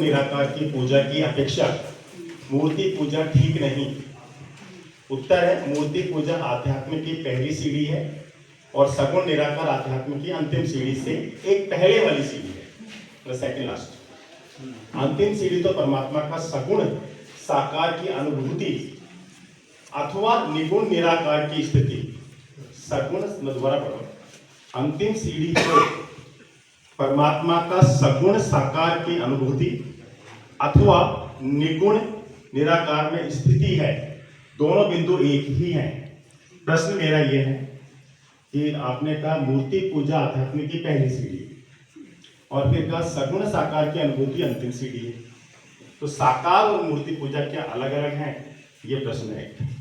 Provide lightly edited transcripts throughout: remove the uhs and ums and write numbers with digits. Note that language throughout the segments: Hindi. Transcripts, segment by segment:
निराकार की पूजा की अपेक्षा मूर्ति पूजा ठीक नहीं। उत्तर है मूर्ति पूजा आध्यात्म की पहली सीढ़ी है और सगुण निराकार आध्यात्म की अंतिम सीढ़ी से एक पहले वाली सीढ़ी है, सेकंड लास्ट। अंतिम सीढ़ी तो परमात्मा का सगुण साकार की अनुभूति अथवा निगुण निराकार की स्थिति। सगुण दोबारा पढ़ो। अंतिम सीढ़ी तो परमात्मा का सगुण साकार की अनुभूति अथवा निगुण निराकार में स्थिति है। दोनों बिंदु एक ही हैं। प्रश्न मेरा यह है कि आपने कहा मूर्ति पूजा आध्यात्म की पहली सीढ़ी और फिर कहा सगुण साकार की अनुभूति अंतिम सीढ़ी है। तो साकार और मूर्ति पूजा क्या अलग अलग हैं? ये प्रश्न है।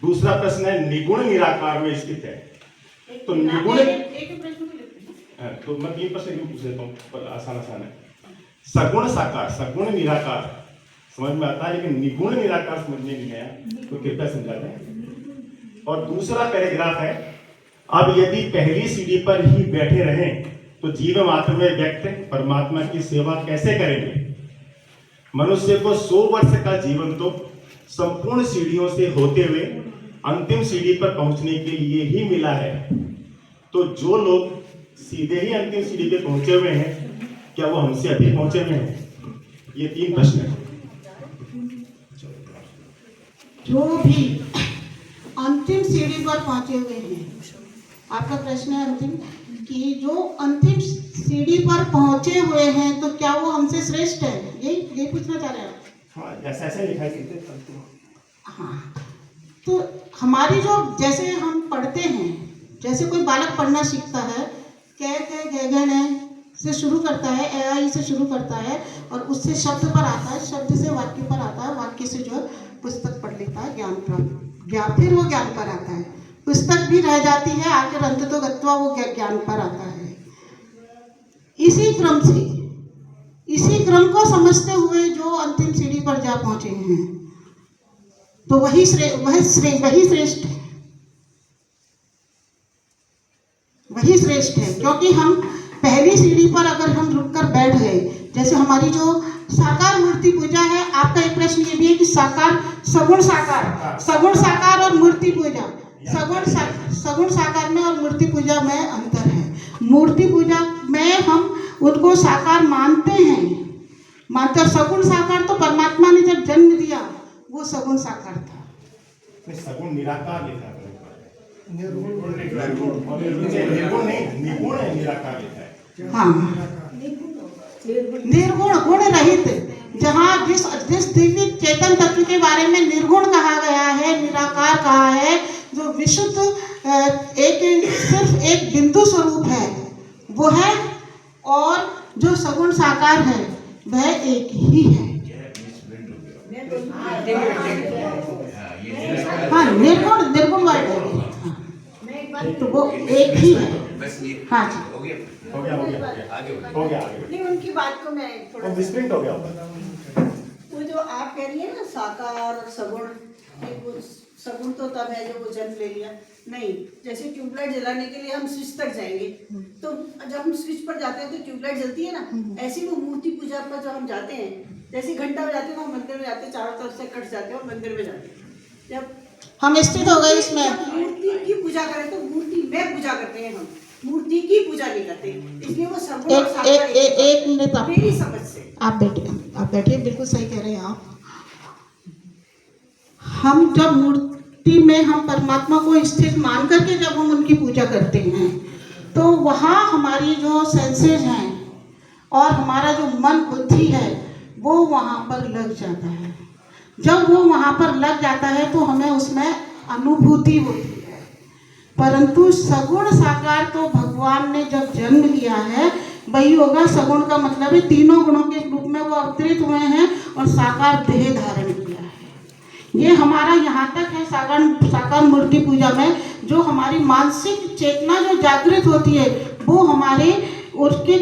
दूसरा प्रश्न है निगुण निराकार में स्थित है। तो निगुण तो मैं 3 प्रश्न क्यों पूछ लेता हूँ, पर आसान है। सगुण साकार सगुण निराकार समझ में आता है, लेकिन निगुण निराकार समझ में नहीं आया, तो कृपया समझा दें। और दूसरा पैराग्राफ है, अब यदि पहली सीढ़ी पर ही बैठे रहें तो जीव मात्र में व्यक्त परमात्मा की सेवा कैसे करेंगे? मनुष्य को 100 वर्ष का जीवन तो संपूर्ण सीढ़ियों से होते हुए अंतिम सीढ़ी पर पहुंचने के लिए ही मिला है। तो जो लोग सीधे ही अंतिम सीढ़ी पे पहुंचे हुए हैं, क्या वो हमसे अधिक पहुंचे हुए हैं? ये 3 प्रश्न हैं। जो भी अंतिम सीढ़ी पर पहुंचे हुए हैं, आपका प्रश्न है अंतिम कि जो अंतिम सीढ़ी पर पहुंचे हुए हैं तो क्या वो हमसे श्रेष्ठ है? यही पूछना चाह रहे हैं आप? हाँ, ऐसा लिखा है। हाँ, तो हमारी जो जैसे हम पढ़ते हैं, जैसे कोई बालक पढ़ना सीखता है, क से शुरू करता है, ए से शुरू करता है और उससे शब्द पर आता है, शब्द से वाक्य पर आता है, वाक्य से जो पुस्तक पढ़ लेता है, ज्ञान प्राप्त, फिर वो ज्ञान पर आता है। पुस्तक भी रह जाती है, आखिर अंत तो गत्वा वो ज्ञान पर आता है। इसी क्रम को समझते हुए जो अंतिम सीढ़ी पर जा पहुंचे हैं, तो वही श्रेष्ठ है। क्योंकि हम पहली सीढ़ी पर अगर हम रुककर बैठ गए, जैसे हमारी जो साकार मूर्ति पूजा है, आपका एक प्रश्न ये भी है कि सगुण साकार और मूर्ति पूजा, सगुण साकार में और मूर्ति पूजा में अंतर है। मूर्ति पूजा में हम उनको साकार मानते हैं, सगुण साकार तो परमात्मा ने जब जन्म दिया वो सगुण साकार था। सगुण निराकार लिखा है, निगुण निराकार लिखा है। हाँ, निर्गुण गुण रहित, जहाँ जिस दिव्य चेतन तत्व के बारे में निर्गुण कहा गया है, निराकार कहा है, जो विशुद्ध सिर्फ एक बिंदु स्वरूप है वो है, और जो सगुण साकार है वह एक ही है। हाँ, निर्गुण वर्ड है, तो वो एक ही है। हाँ जी, हो गया। नहीं, उनकी बात को मैं थोड़ा विस्मृत हो गया। वो जो आप कह रही है ना साकार और सगुण, वो सगुण तो तब है जब वो जन्म ले लिया। नहीं, जैसे ट्यूबलाइट जलाने के लिए हम स्विच तक जाएंगे, तो जब हम स्विच पर जाते हैं तो ट्यूबलाइट जलती है ना, ऐसी वो मूर्ति पूजा पर जब हम जाते हैं, जैसे घंटा बजाते हैं तो हम मंदिर में जाते हैं, चारों तरफ से कट जाते हैं और मंदिर में जाते हैं। जब हम स्थित हो गए इसमें, मूर्ति की पूजा करें तो मूर्ति में पूजा करते हैं, हम मूर्ति की पूजा नहीं करते, इसलिए वो सगुण और साकार एक मिनट मेरी समझ से। आप बैठिए, बिल्कुल सही कह रहे हैं आप। हम जब मूर्ति में हम परमात्मा को स्थित मान करके जब हम उनकी पूजा करते हैं, तो वहाँ हमारी जो सेंसेस हैं और हमारा जो मन बुद्धि है वो वहाँ पर लग जाता है। जब वो वहाँ पर लग जाता है तो हमें उसमें अनुभूति होती है। परंतु सगुण साकार तो भगवान ने जब जन्म लिया है, वही होगा। सगुण का मतलब है तीनों गुणों के रूप में वो अवतरित हुए हैं और साकार देह धारण किया है। ये हमारा यहाँ तक है साकार मूर्ति पूजा में, जो हमारी मानसिक चेतना जो जागृत होती है, वो हमारे उनके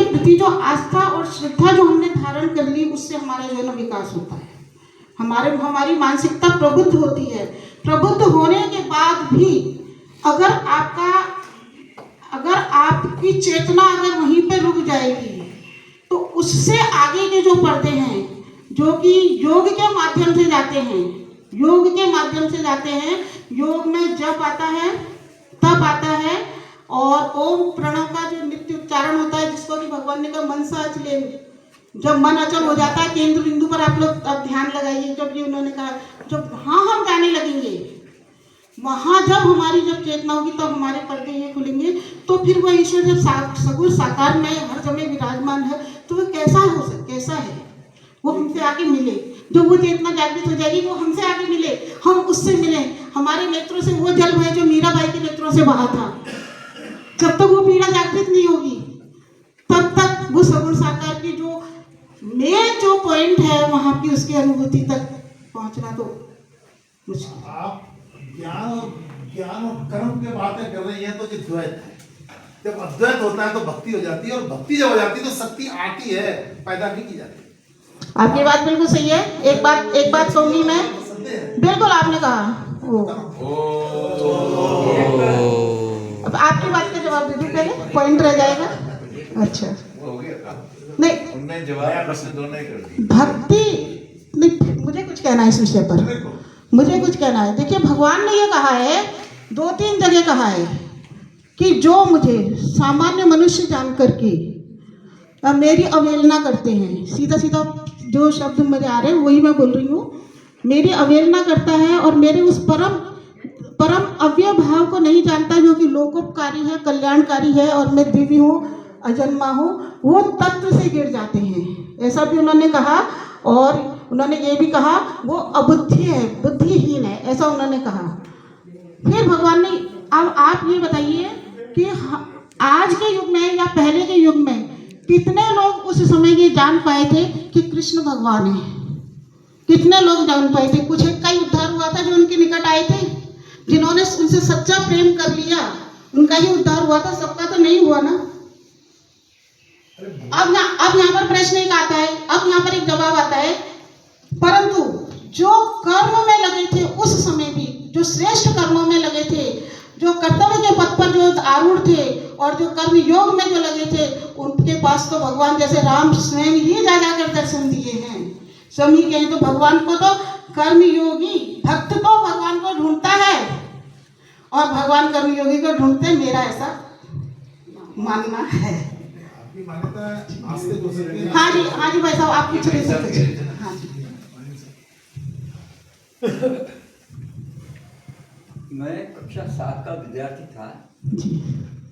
प्रति जो आस्था और श्रद्धा जो हमने धारण कर ली, उससे हमारा जो है ना विकास होता है। हमारी मानसिकता प्रबुद्ध होती है। प्रबुद्ध होने के बाद भी अगर आपकी चेतना अगर वहीं पे रुक जाएगी, तो उससे आगे के जो पर्दे हैं, जो कि योग के माध्यम से जाते हैं, योग के माध्यम से जाते हैं। योग में जप आता है, तप आता है, और ओम प्रणव का जो नित्य उच्चारण होता है, जिसको कि भगवान ने कहा मन सा अचले। जब मन अचल हो जाता है, केंद्र बिंदु पर आप लोग अब ध्यान लगाइए। जब ये उन्होंने कहा, जब वहाँ हम जाने लगेंगे, वहाँ जब हमारी जब चेतना होगी, तब हमारे पर्दे ये खुलेंगे। तो फिर वह ईश्वर जब सगुण साकार में हर समय विराजमान है, तो वह कैसा है, वो हमसे आके मिले। जब वो चेतना जागृत हो जाएगी, वो हमसे आके मिले, हम उससे मिले। हमारे नेत्रों से वो जल बहे जो मीराबाई के नेत्रों से बहा था। जब तक वो पीड़ा जागृत नहीं होगी, तब तक वो सगुण साकार की जो मेन जो पॉइंट है, वहाँ की उसकी अनुभूति तक पहुँचना तो मुश्किल। आप ज्ञान और कर्म के बातें कर रही हैं, तो ये द्वैत है। जब अद्वैत होता है तो भक्ति हो जाती है, और भक्ति जब हो जाती है तो शक्ति आती है, पैदा नहीं की जाती। आपकी बात बिल्कुल सही है। एक बात कहूंगी मैं, बिल्कुल आपने कहा। अब आपकी बात का जवाब दे दूं पहले, पॉइंट रह जाएगा। अच्छा, नहीं उनने जवाब प्रश्न दोनों ही कर दिए। भक्ति नहीं, मुझे कुछ कहना है इस विषय पर, मुझे कुछ कहना है। देखिए, भगवान ने ये कहा है, 2-3 जगह कहा है कि जो मुझे सामान्य मनुष्य जान करके मेरी अवहेलना करते हैं, सीधा सीधा जो शब्द मुझे आ रहे हैं वही मैं बोल रही हूँ, मेरी अवहेलना करता है और मेरे उस परम अव्यय भाव को नहीं जानता, जो कि लोकोपकारी है, कल्याणकारी है, और मैं दिव्य हूँ, अजन्मा हूँ, वो तत्व से गिर जाते हैं। ऐसा भी उन्होंने कहा। और उन्होंने ये भी कहा वो अबुद्धि है, बुद्धिहीन है, ऐसा उन्होंने कहा। फिर भगवान ने, अब आप ये बताइए कि आज के युग में या पहले के युग में कितने लोग उस समय ये जान पाए थे कि कृष्ण भगवान है? कितने लोग जान पाए थे? कुछ एक का ही उद्धार हुआ था जो उनके निकट आए थे, जिन्होंने उनसे सच्चा प्रेम कर लिया, उनका ही उद्धार हुआ था, सबका तो नहीं हुआ ना। अब यहाँ पर प्रश्न एक आता है, अब यहाँ पर एक जवाब आता है, परंतु जो कर्म में लगे थे उस समय भी, जो श्रेष्ठ कर्मों में लगे थे, जो कर्तव्य के पथ पर जो आरूढ़ थे, और जो कर्म योग में जो लगे थे, उनके पास तो भगवान जैसे राम स्वयं ही जा जाकर दर्शन दिए हैं। स्वयं ही कहें तो भगवान को तो कर्म योगी भक्त तो भगवान को ढूंढता है, और भगवान कर्म योगी को ढूंढते हैं, मेरा ऐसा मानना है। आपकी मान्यता आस्तिक हो सकती है। हाँ जी भाई साहब, आप कुछ नहीं सकते। हाँ जी। मैं कक्षा 7 का विद्यार्थी था, जी।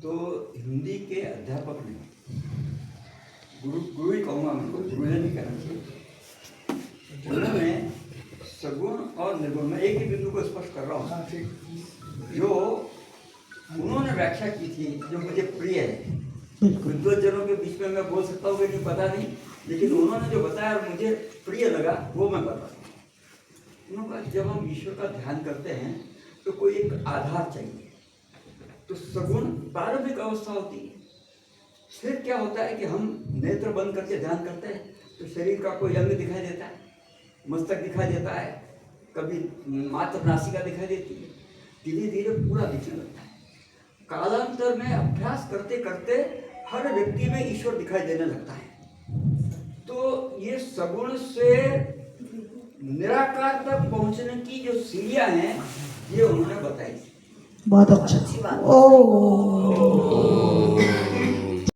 तो हिंदी के अध्यापक ने, गुरु ही कहूँगा, मैं गुरुजन ही कहना चाहिए, उन्होंने सगुण और निर्गुण में एक ही बिंदु को स्पष्ट कर रहा हूँ, जो उन्होंने व्याख्या की थी, जो मुझे प्रिय है। विद्वज्जनों के बीच में मैं बोल सकता हूँ कि नहीं पता नहीं, लेकिन उन्होंने जो बताया और मुझे प्रिय लगा, वो मैं बता रहा हूँ। उन्होंने कहा जब हम ईश्वर का ध्यान करते हैं तो कोई एक आधार चाहिए। तो सगुण प्रारंभिक अवस्था होती है। फिर क्या होता है कि हम नेत्र बंद करके ध्यान करते हैं तो शरीर का कोई अंग दिखाई देता है, मस्तक दिखाई देता है, कभी मात्र नासिका दिखाई देती है, धीरे धीरे पूरा दिखने लगता है। कालांतर में अभ्यास करते करते हर व्यक्ति में ईश्वर दिखाई देने लगता है। तो ये सगुण से निराकार तक पहुंचने की जो सीढ़ियां हैं, ये उन्होंने बताई। बहुत अच्छा। ओ